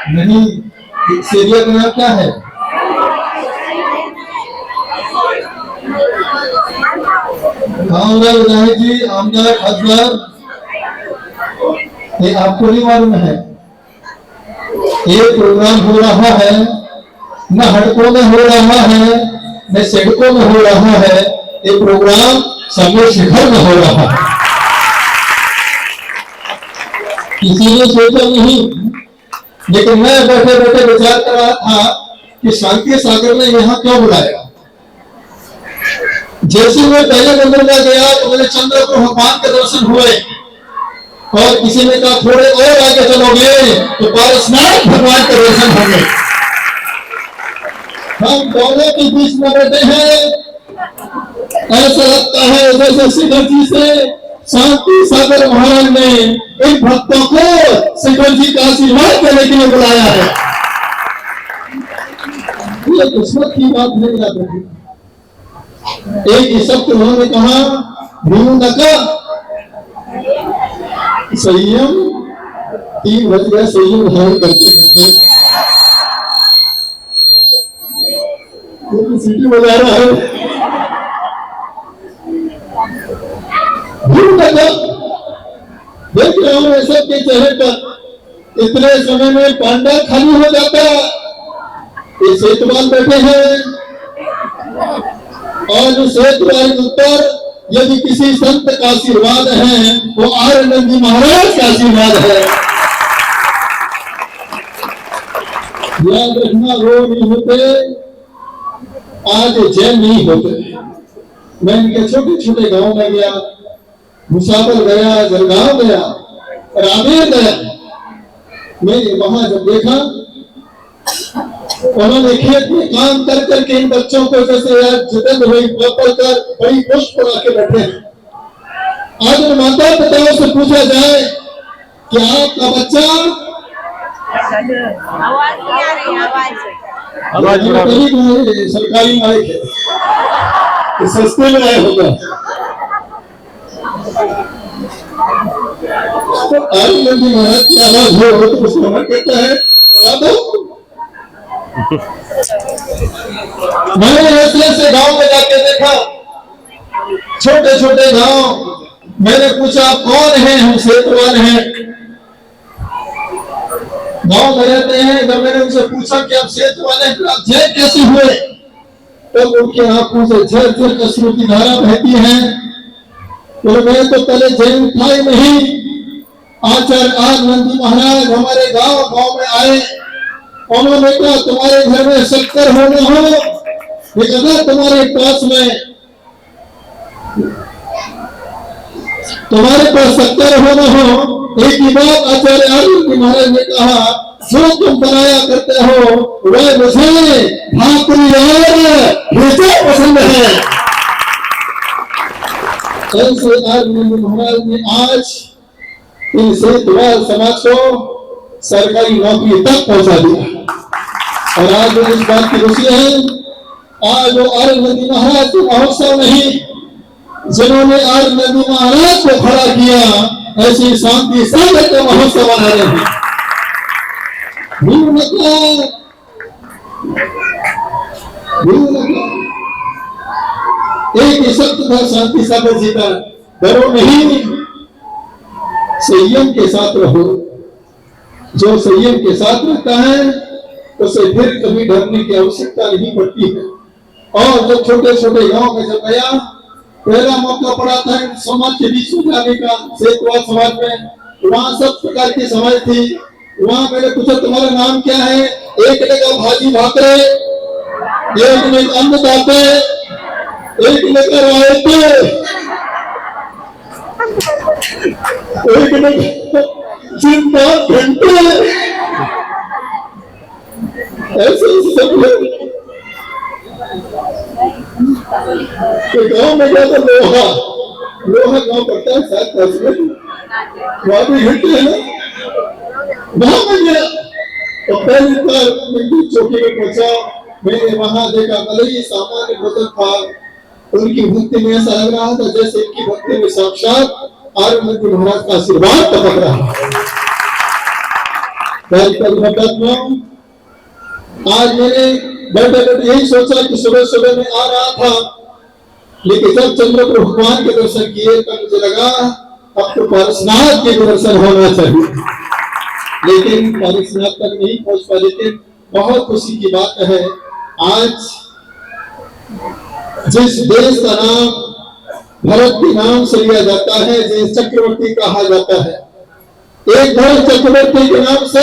नहीं, सीरियल का नाम क्या है? हाँ जी, आमदार अजगर, ये आपको नहीं मालूम है? ये प्रोग्राम हो रहा है न हड़कों में हो रहा है न सिडकों में हो रहा है, ये प्रोग्राम समूह शिखर में हो रहा है। किसी ने सोचा नहीं, लेकिन मैं बैठे बैठे विचार कर रहा था कि शांति सागर ने यहाँ क्यों बुलाया। जैसे मैं पहले नंबर में गया तो मेरे चंद्रपुर भगवान के दर्शन हुए और किसी ने कहा थोड़े और आगे चलोगे तो पारसनाथ भगवान के दर्शन होंगे। हम दोनों के बीच में बैठे हैं, ऐसा लगता है जैसे शिखर जी से शांति सागर महाराज ने इन भक्तों को शिखर जी का आशीर्वाद देने के लिए बुलाया है। ये किस्मत की बात नहीं याद रखी। एक शब्द उन्होंने कहा, भीमुनका संयम, 3 बज गया संयम धारण करते करते सीटी बजा रहा है। देख रहा हूं ऐसा के चेहरे पर इतने समय में पांडा खाली हो जाता। ये सेतवाल बैठे हैं और सेतवाल के ऊपर यदि किसी संत का आशीर्वाद है वो आनंद जी महाराज का आशीर्वाद है। याद रखना, वो नहीं होते आज जैन नहीं होते। मैं इनके छोटे छोटे गांव में गया, मुसाफर गया, जलगांव गया, रामेर गया। मैं वहां जब देखा उन्होंने खेत में काम कर करके इन बच्चों को जैसे जितन हुई पढ़कर बड़ी खुश बना के बैठे हैं। आज उन माता पिताओं से पूछा जाए कि आपका बच्चा सरकारी मालिक है, सस्ते में आया होगा तो आनंद जी महाराज की आवाज हो तो कुछ नमन करता है, बता दो। मैंने ऐसे गांव में जाके देखा, छोटे छोटे गांव। मैंने पूछा आप कौन हैं? हम सेतवाल हैं, गांव में रहते हैं। जब मैंने उनसे पूछा कि आप सेतवाल हैं, आप जैन कैसे हुए? तो उनके आंखों से झर झर अश्रु की धारा बहती है। तो मैं तो पहले जैन था ही नहीं। आचार्य आनंद जी महाराज हमारे गांव में आए। उन्होंने कहा तुम्हारे घर में शक्कर होना हो, लेकिन तुम्हारे पास शक्कर होना हो, एक ही बात आचार्य आनंद जी महाराज ने कहा, जो तुम बनाया करते हो वह मुझे भाकुरी भेजा पसंद है। ऐसे आनंद जी महाराज ने आज इन सेतवाल समाज को सरकारी नौकरी तक पहुंचा दिया। और आज वो इस बात की खुशी है, आज वो आनंद जी महाराज के महोत्सव नहीं, जिन्होंने आनंद जी महाराज को खड़ा किया, ऐसी शांति सागर का महोत्सव मना रहे हैं। एक ही शब्द था शांति सागर जी का, डरो नहीं, संयम के साथ रहो। जो संयम के साथ रहता है उसे फिर कभी डरने की आवश्यकता नहीं पड़ती है। और जब छोटे छोटे गांव में जब गया, पहला मौका पड़ा था समाज के बीच में जाने का, सेतवाल समाज में, वहां सब प्रकार की समाज थी। वहां मैंने पूछा तुम्हारा नाम क्या है? एक ने कहा भाजी भाकरे, एक ने अन्नदाते, एक ने कहा रायते, एक ने चिंता घंटे, ऐसे सब लोग। गांव में गया तो लोहा गांव पड़ता है 7-10 में, वहां भी घंटे है ना, वहां में गया तो पहली बार चौकी में पहुंचा। मैंने वहां देखा भले ही सामान्य भोजन था, उनकी भक्ति में ऐसा लग रहा था जैसे इनकी भक्ति में साक्षात आनंद जी महाराज का आशीर्वाद टपक रहा है। आज मैंने बैठे बैठे यही सोचा कि सुबह सुबह में आ रहा था, लेकिन जब चंद्रपुर भगवान के दर्शन किए तब मुझे लगा अब तो पारसनाथ के दर्शन होना चाहिए, लेकिन पारसनाथ तक नहीं पहुंच पाए। लेकिन बहुत खुशी की बात है, आज जिस देश का नाम भारत के नाम से लिया जाता है, जिस चक्रवर्ती कहा जाता है, एक भरत चक्रवर्ती के नाम से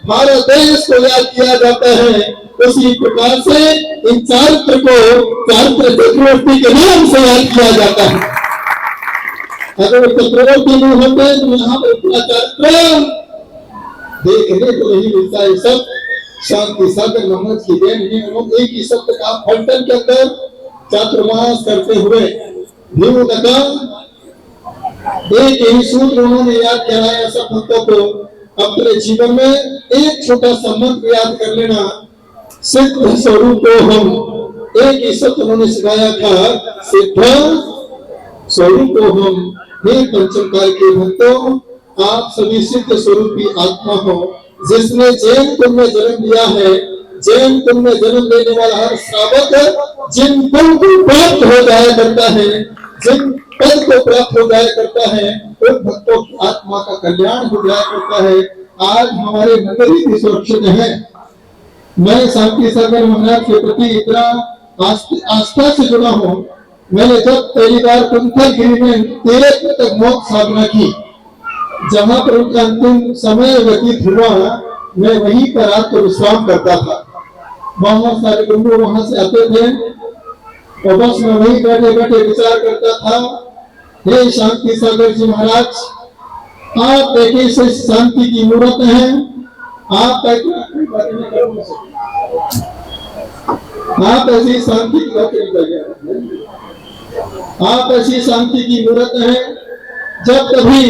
भारत देश को याद किया जाता है, उसी प्रकार से इन चारित्र को चारित्र चक्रवर्ती के नाम से याद किया जाता है। अगर चक्रवर्ती नहीं होते तो यहाँ पर इतना चारित्र देखने को नहीं मिलता है। सब शांति सागर महाराज की देन है। उन्होंने एक ही शब्द का फलटन के अंदर चातुर्मास करते हुए एक ही सूत्र उन्होंने याद कराया सब भक्तों को, अपने जीवन में एक छोटा सा मंत्र याद कर लेना, सिद्ध स्वरूप को हम एक ही शब्द उन्होंने सिखाया था, सिद्ध स्वरूप को हम। हे पंचम काल के भक्तों, आप सभी सिद्ध स्वरूपी आत्मा हो, जिसने जैन कुल में जन्म लिया है। जैन कुल में जन्म लेने वाला हर श्रावक जिन कुल को प्राप्त हो जाया करता है, जिन पद को प्राप्त हो जाया करता है, उन भक्तों की आत्मा का कल्याण हो जाया करता है। आज हमारे नगरी भी सुरक्षित है। मैं शांति सागर महाराज के प्रति इतना आस्था से जुड़ा हूँ। मैंने जब पहली बार कुंथलगिरी में 13 तक मोक्ष साधना की, जहाँ पर उनका अंतिम समय व्यतीत हुआ, मैं वहीं पर आकर विश्राम करता था। बहुत सारे गुरु वहां से आते थे और बस मैं वहीं बैठे बैठे विचार करता था, हे शांति सागर जी महाराज, आप एक ऐसे शांति की मूर्त हैं। आप ऐसी शांति की आप ऐसी शांति की मूर्त हैं। जब कभी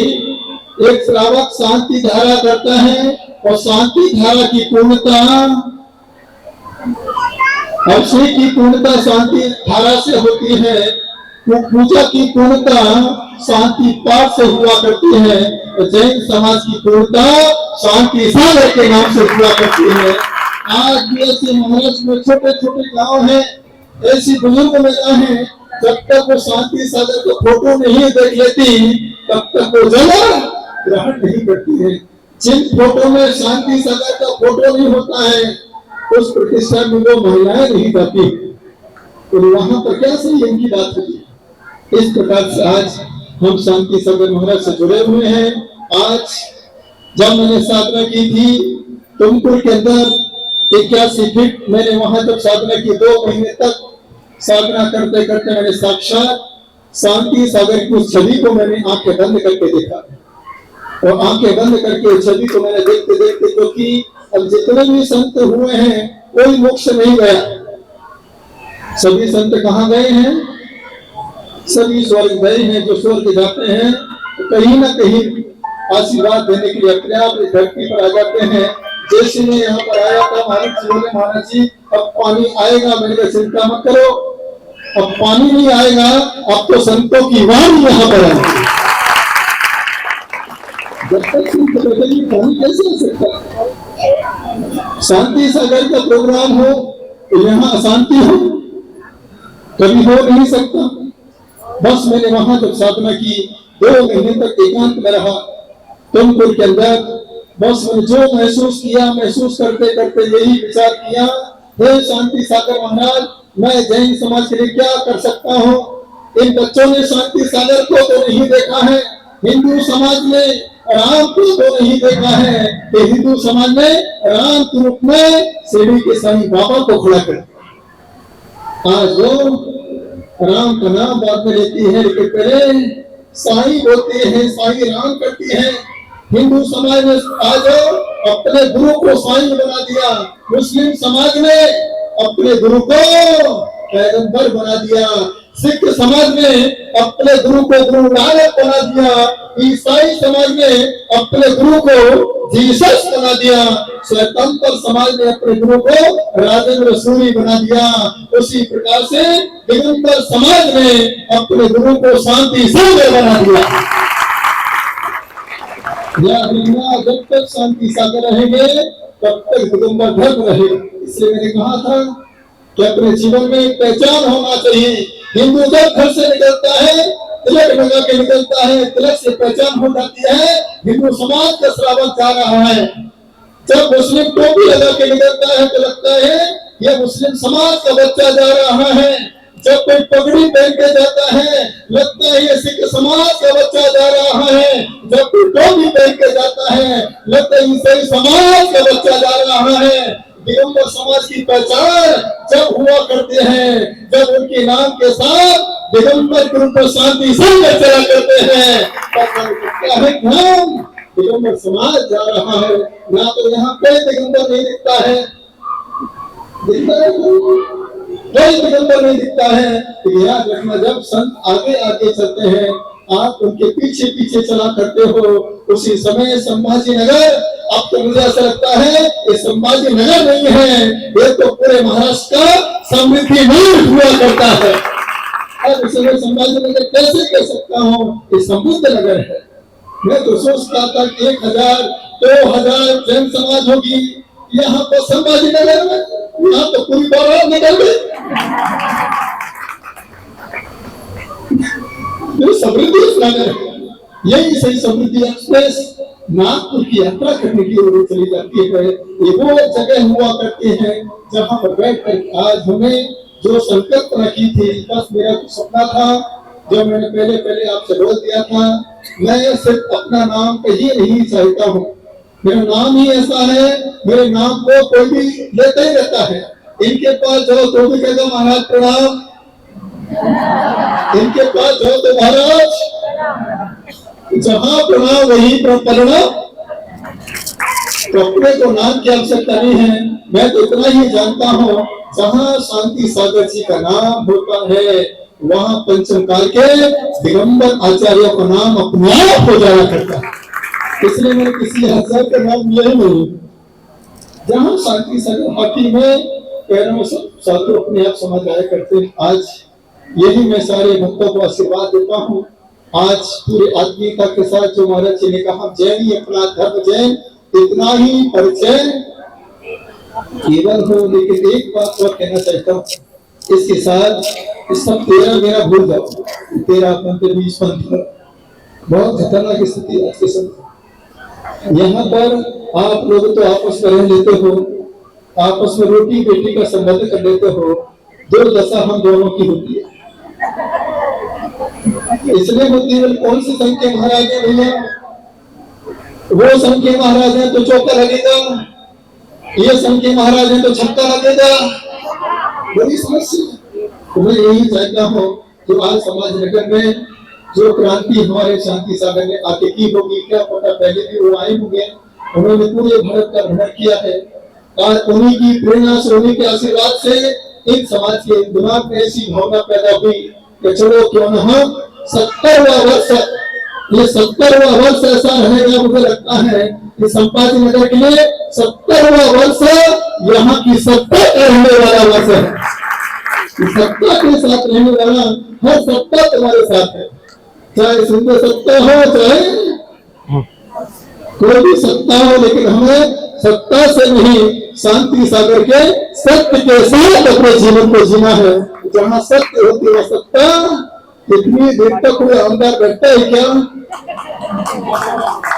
एक श्रावक शांति धारा करता है और शांति धारा की पूर्णता, अभिषेक की पूर्णता शांति धारा से होती है, तो पूजा की पूर्णता शांति पाठ से हुआ करती है, और जैन समाज की पूर्णता शांति सागर के नाम से हुआ करती है। आज भी ऐसे महाराष्ट्र में छोटे छोटे गांव हैं, ऐसी बुजुर्ग महिला हैं, जब तक वो शांति सागर को फोटो नहीं देख लेती तब तक वो जल ग्रहण नहीं करती है। जिन फोटो में शांति सागर का फोटो नहीं होता है, उस प्रतिष्ठान में वो महिलाएं नहीं जाती, तो वहां पर क्या संयम की बात होती है। इस प्रकार से आज हम शांति सागर महाराज से जुड़े हुए हैं। आज जब मैंने साधना की थी तुमकुर के अंदर 81 फीट, मैंने वहां जब साधना की 2 महीने तक साधना करते करते मैंने साक्षात शांति सागर की उस छवि को मैंने आंखें बंद करके देखा, और आंखें बंद करके उस छवि को मैंने देखते देखते, क्योंकि अब जितने भी संत हुए हैं कोई मोक्ष नहीं गया। सभी संत कहाँ गए हैं? सभी स्वर्ग गए हैं। जो स्वर्ग जाते हैं तो कहीं ना कहीं आशीर्वाद देने के लिए अपने आप इस धरती पर आ जाते हैं। जैसे मैं यहाँ पर आया था, महाराज जी बोले, महाराज जी अब पानी आएगा। मैंने कहा चिंता मत करो, अब पानी नहीं आएगा, अब तो संतों की वाणी यहाँ पर आएगी। जब तक पानी कैसे हो सकता है? शांति सागर का प्रोग्राम हो तो यहाँ अशांति हो, कभी हो नहीं सकता। बस मैंने वहां जब साधना की 2 महीने तक एकांत में रहा तुमकुर के अंदर, बस मैंने जो महसूस किया, महसूस करते करते यही विचार किया, हे शांति सागर महाराज, मैं जैन समाज के लिए क्या कर सकता हूँ। इन बच्चों ने शांति सागर को तो नहीं देखा है, हिंदू समाज ने राम को तो नहीं देखा है कि हिंदू समाज ने राम के रूप में शिरडी के साईं बाबा को खड़ा कर। आज वो राम का नाम बाद में लेती है, लेकिन पहले साईं बोलते हैं, साईं राम करती है। हिंदू समाज ने आज अपने गुरु को साईं बना दिया, मुस्लिम समाज ने अपने गुरु को पैगंबर बना दिया, सिख समाज ने अपने गुरु को गुरु नानक बना दिया, ईसाई समाज ने अपने गुरु को जीसस बना दिया, स्वतंत्र समाज ने अपने गुरु को राजेंद्र सूरी बना दिया। उसी प्रकार से दिगंबर समाज ने अपने गुरु को शांति सागर बना दिया। याद रखना, जब तक शांति सागर रहेंगे तब तक दिगंबर धर्म रहेगा। इसलिए मैंने कहा था कि अपने जीवन में एक पहचान होना चाहिए। हिंदू जब घर से निकलता है, तिलक लगा के निकलता है, तिलक से पहचान हो जाती है हिंदू समाज का श्रावण जा रहा है। जब मुस्लिम टोपी लगा के निकलता है तो लगता है यह मुस्लिम समाज का बच्चा जा रहा है। जब कोई पगड़ी पहन के जाता है लगता है ये सिख समाज का बच्चा जा रहा है। जब कोई टोपी पहन के जाता है लगता है ईसाई समाज का बच्चा जा रहा है। दिगंबर समाज की पहचान जब हुआ करते हैं, जब उनके नाम के साथ दिगंबर के ऊपर शांति संघ चला करते हैं, तब है नाम दिगंबर समाज जा रहा है। ना तो यहाँ कोई दिगंबर नहीं दिखता है, कोई दिगंबर नहीं दिखता है। तो याद रखना, जब संत आगे आगे चलते हैं आप उनके पीछे पीछे चला करते हो। उसी समय संभाजी नगर, अब तो मुझे ऐसा लगता है ये संभाजी नगर नहीं है, ये तो पूरे महाराष्ट्र का समृद्धि नगर हुआ करता है। अब इसमें संभाजी नगर कैसे कह सकता हूँ, ये समृद्ध नगर है। मैं तो सोचता था कि 1000 2000 जैन समाज होगी यहाँ पर संभाजी नगर में, यहाँ तो पूरी बारात निकल गई। समृद्धि नगर है, यही सही समृद्धि एक्सप्रेस नागपुर की यात्रा करने की ओर चली जाती है। ये वो जगह हुआ करती है जहाँ पर बैठकर आज हमें जो संकल्पना की थी, बस मेरा सपना था जो मैंने पहले आपसे बोल दिया था, मैं सिर्फ अपना नाम कहीं नहीं चाहता हूँ। मेरा नाम ही ऐसा है, मेरे नाम को कोई भी लेता ही रहता है। इनके पास जाओ तो भी कहता महाराज प्रणाम, इनके पास जाओ तो महाराज, जहां प्रणाम वही परिणाम। तो अपने को नाम की आवश्यकता नहीं है। मैं तो इतना ही जानता हूँ, जहां शांति सागर जी का नाम होता है वहां पंचम काल के दिगंबर आचार्य का नाम अपने आप हो जाया करता है। इसलिए मैंने किसी हजार का नाम लिया ही नहीं। जहां शांति सागर हाथी में पैरों साधु अपने आप समझ आया करते हैं। आज यही मैं सारे भक्तों को आशीर्वाद देता हूँ। आज पूरे आत्मीयता के साथ जो महाराज जी ने कहा जैन ही अपना धर्म, जैन इतना ही परिचय केवल हो। लेकिन एक बात और कहना चाहता हूँ, इसके साथ इस सब तेरा मेरा भूल जाओ, तेरा पंथ 20 पंथ बहुत खतरनाक स्थिति आज के समय। यहाँ पर आप लोग तो आपस में रह लेते हो, आपस में रोटी बेटी का संबंध कर लेते हो, दुर्दशा हम दोनों की होती है। इसलिए होती है, कौन से संघ के महाराज है भैया, वो संघ के महाराज है तो चौका लगेगा, ये संघ के महाराज है तो छक्का लगेगा, बड़ी समस्या। तो मैं यही चाहता हूँ कि आज समाज नगर में जो क्रांति हमारे शांति सागर ने आके की होगी, क्या पता पहले भी वो आए होंगे, उन्होंने पूरे भारत का भ्रमण किया है। आज उन्हीं की प्रेरणा से, उन्हीं के आशीर्वाद से इन समाज के दिमाग में ऐसी भावना पैदा हुई कि चलो क्यों न हम 70वां वर्ष, ये 70वां वर्ष ऐसा रहेगा, मुझे लगता है कि संपाजी नगर के लिए 70वां वर्ष यहाँ की सत्ता रहने वाला वर्ष है। सत्ता के साथ रहने वाला हर सत्ता तुम्हारे साथ है, चाहे सुंदर सत्ता हो चाहे कोई भी सत्ता हो, लेकिन हमें सत्ता से नहीं शांति सागर के सत्य के साथ अपने जीवन को जीना है। जहाँ सत्य होती है सत्ता, इतनी देर तक कोई अंदर बैठता है क्या?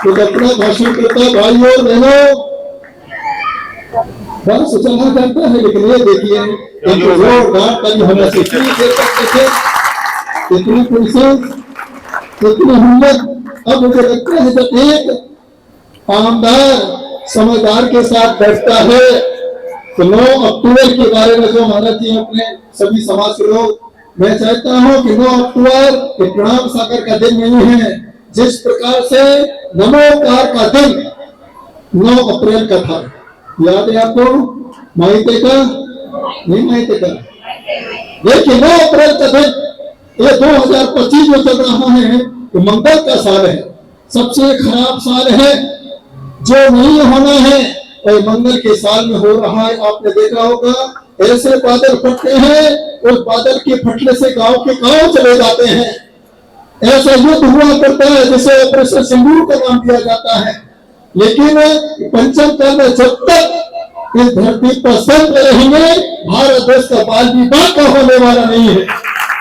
तो अपना भाषण करता भाई और बहनों बहुत सुचना करता है, लेकिन ये देखिए होना से इतनी पुरुषें, इतनी हिम्मत। अब मुझे लगता है जब एक आमदार समझदार के साथ बैठता है तो 9 अक्टूबर के बारे में जो महाराज जी अपने सभी समाज के लोग, मैं चाहता हूँ कि 9 अक्टूबर एक प्रणाम सागर का दिन नहीं है। जिस प्रकार से नमोकार का दिन 9 अप्रैल का था, याद है आपको? माहिते का नहीं माहिते का? देखिए 9 अप्रैल का दिन, ये 2025 में चल रहा है तो मंगल का साल है, सबसे खराब साल है जो नहीं होना है, और मंगल के साल में हो रहा है। आपने देखा होगा ऐसे बादल फटते हैं, उस बादल के फटने से गांव के गांव चले जाते हैं। ऐसा युद्ध हुआ करता है जैसे ऑपरेशन सिंदूर का नाम दिया जाता है। लेकिन पंचम काल में जब तक इस धरती पर संत रहेंगे, भारत देश का बाल विवाह का होने वाला नहीं है।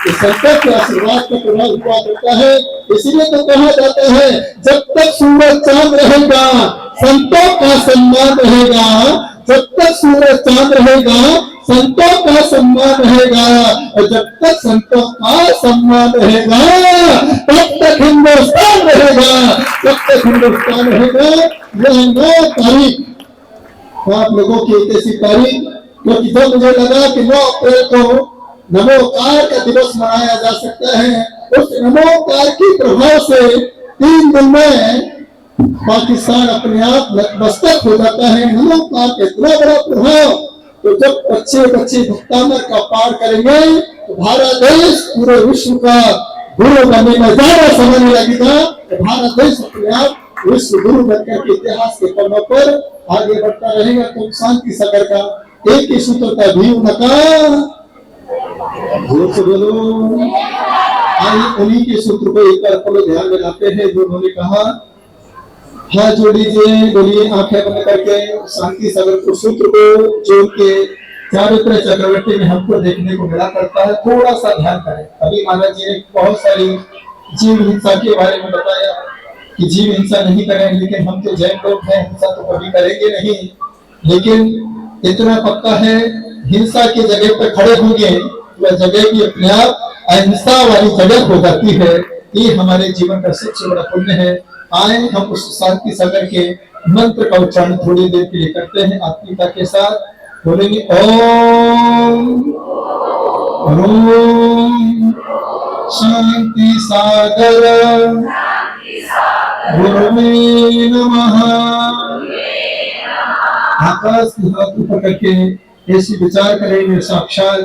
इस संकट के आशीर्वाद का प्रभाव हुआ करता है। इसलिए तो कहा जाता है, जब तक सूरज चांद रहेगा संतों का सम्मान रहेगा, जब तक सूरज चांद रहेगा संतों का सम्मान रहेगा, और जब तक संतों का सम्मान रहेगा तब तक हिंदुस्तान रहेगा, तब तक हिंदुस्तान रहेगा। यह 9 तारीख आप लोगों की एक ऐसी तारीख, क्योंकि जब मुझे लगा कि 9 अप्रैल को नमोकार का दिवस मनाया जा सकता है, उस नमोकार के प्रभाव से 3 दिन में पाकिस्तान अपने आप नतमस्तक हो जाता है। नमोकार का इतना बड़ा प्रभाव, तो जब बच्चे भक्तामर का पार करेंगे तो भारत देश पूरे विश्व का गुरु बनने में ज्यादा समय नहीं लगेगा। तो भारत देश अपने आप विश्व गुरु बनकर के इतिहास के पन्नों पर आगे बढ़ता रहेगा। तो शांति सागर का एक ही सूत्र का भी नकार, जोर से बोलो। आइए उन्हीं के सूत्र को एक बार पहले ध्यान में लाते हैं जो उन्होंने कहा। हाथ जोड़ लीजिए, बोलिए आंखें बंद करके। शांति सागर को सूत्र को जोड़ के चारित्र चक्रवर्ती में हमको देखने को मिला करता है। थोड़ा सा ध्यान करें। अभी महाराज जी ने बहुत सारी जीव हिंसा के बारे में बताया कि जीव हिंसा नहीं करें, लेकिन हम तो जैन लोग हैं, हिंसा तो कभी करेंगे नहीं। लेकिन इतना पक्का है, हिंसा की जगह पर खड़े होंगे वह जगह भी अपने आप अहिंसा वाली जगह हो जाती है। ये हमारे जीवन का सबसे बड़ा पुण्य है। आए हम उस शांति सागर के मंत्र का उच्चारण थोड़ी देर के लिए करते हैं आत्मीयता के साथ। बोलेंगे ओम ओम शांति सागर गुरुवे नमः। आकाश की हाथ ऊपर करके ऐसी विचार करेंगे, साक्षात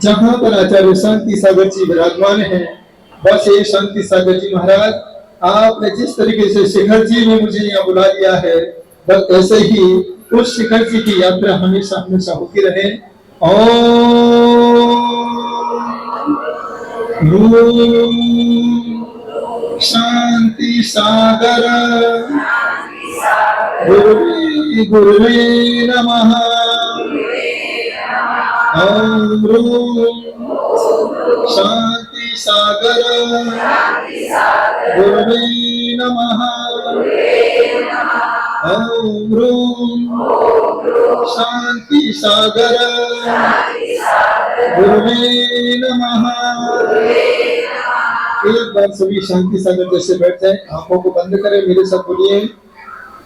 जहां पर आचार्य शांति सागर जी विराजमान है, बस ये शांति सागर जी महाराज, आपने जिस तरीके से शिखर जी ने मुझे यहाँ बुला लिया है, बस ऐसे ही उस शिखर जी की यात्रा हमेशा हमेशा होती रहे। ओम शांति सागर गुरुवे नमः। ओम शांति सागर गुरुवे नमः। ओम शांति सागर गुरुवे नमः। एक बार सभी शांति सागर जैसे बैठ जाए, आंखों को बंद करें, मेरे साथ बोलिए।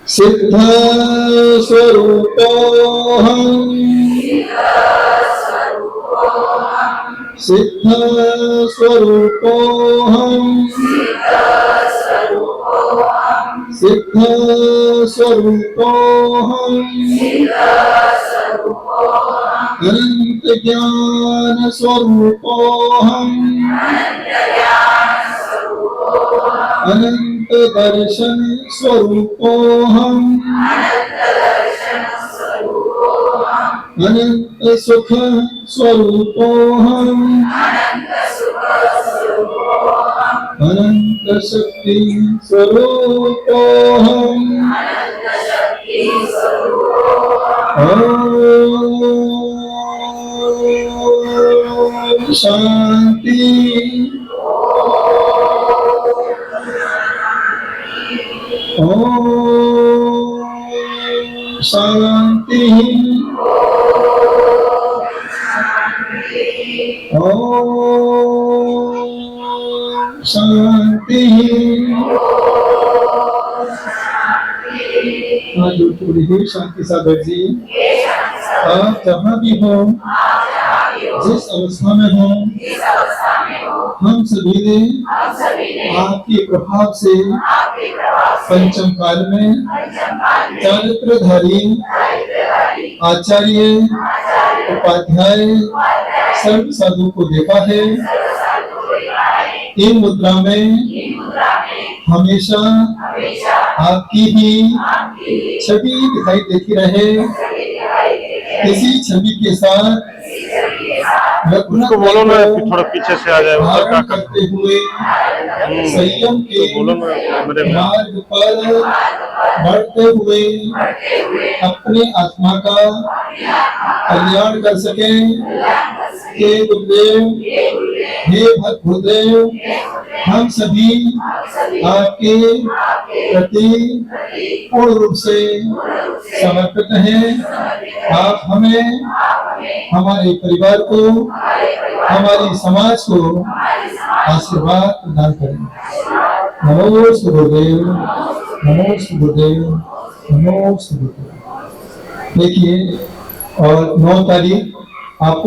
सिद्ध स्वरूपोऽहम् सिद्ध स्वरूपोऽहम् सिद्ध स्वरूपोऽहम् अनंत ज्ञान स्वरूपोऽहम् अनंत दर्शन स्वरूपोऽहम् अनंत सुख स्वरूपोऽहम् अनंत शक्ति स्वरूपोऽहम्। ओम शांति। ओम शांति। ओम शांति। आज थोड़ी देर शांति सागर जी, आप जहाँ भी हो, जिस अवस्था में हो, हम सभी ने आपके प्रभाव से पंचम काल में चारित्रधारी आचार्य उपाध्याय सर्व साधु को देखा है। इन मुद्रा में हमेशा आपकी ही छवि दिखाई देती रहे। इसी छवि के साथ उसको बोलो ना कि थोड़ा पीछे से आ जाए, उधर का करते हुए संयम के बोलो ना मेरे मार्ग पर बढ़ते हुए अपनी आत्मा का कल्याण कर सके। हे गुरुदेव, हे भक्त गुरुदेव, हम सभी आपके प्रति पूर्ण रूप से समर्पित हैं। आप हमें, हमारे परिवार को, हमारी समाज को आशीर्वाद प्रदान करें। नमो श्री गुरुदेव, नमो श्री गुरुदेव, नमो श्री गुरुदेव। देखिए, और 9 तारीख आपको